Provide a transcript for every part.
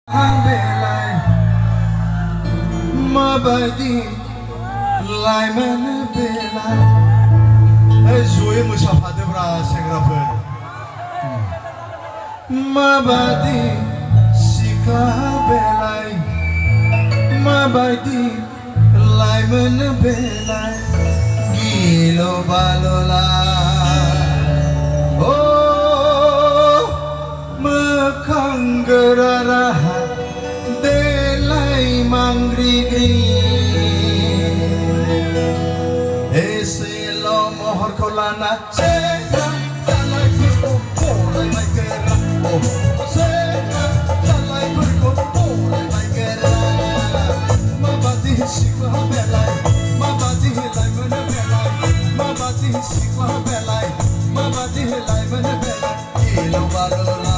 Belai mabadi laimन belai ज'यै मोसाफादोब्रा सेंग्राफोर माबादि सिख्ला बेलाय माबादि लाइमोन बेलाय गिलु बालुला ओ मोखां गोरा राहा देलाय मांग्रिग्रि एसेल' महरखौ लाना सेंग्रा जालायफोरखौ बरायबाय गोरा सेंग्रा जालायफोरखौ बरायबाय गोरा माबादि सिख्ला बेलाय माबादि लाइमोन बेलाय माबादि सिख्ला बेलाय माबादि लाइमोन बेलाय गिलु बालुला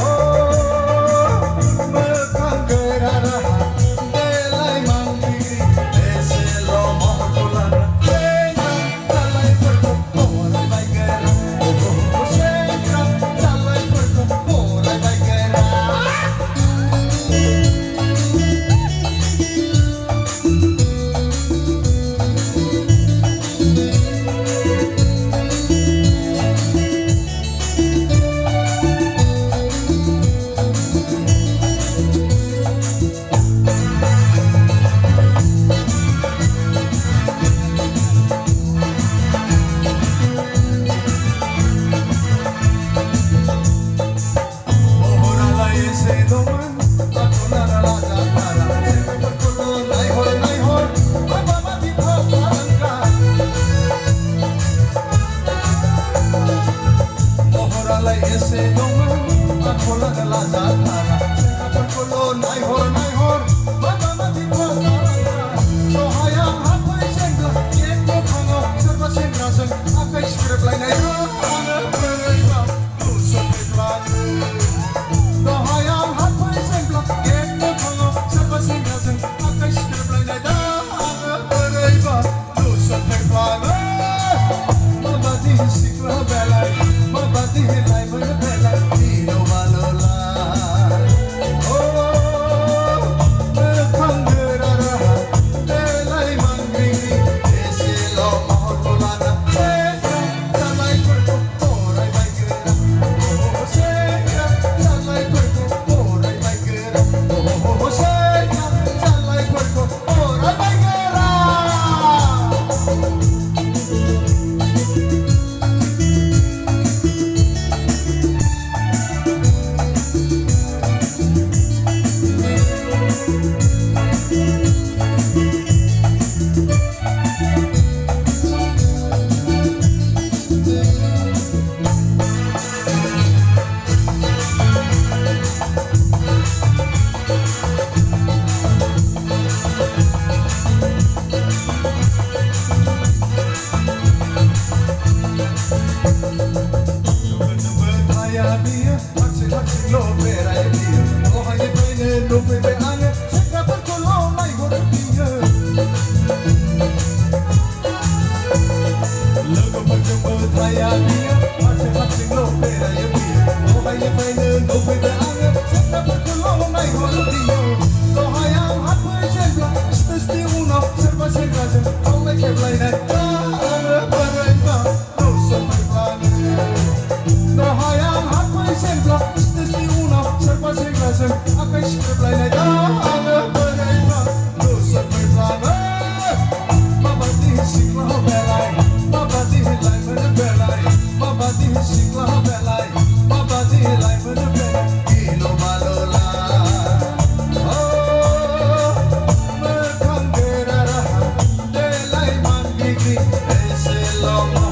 ओ मोखां गोरा राहा देलाय मांग्रिग्रि एसेल' महरखौ लाना सेंग्रा जालायफोरखौ बरायबाय गोरा सेंग्रा जालायफोरखौ बरायबाय गोरा Long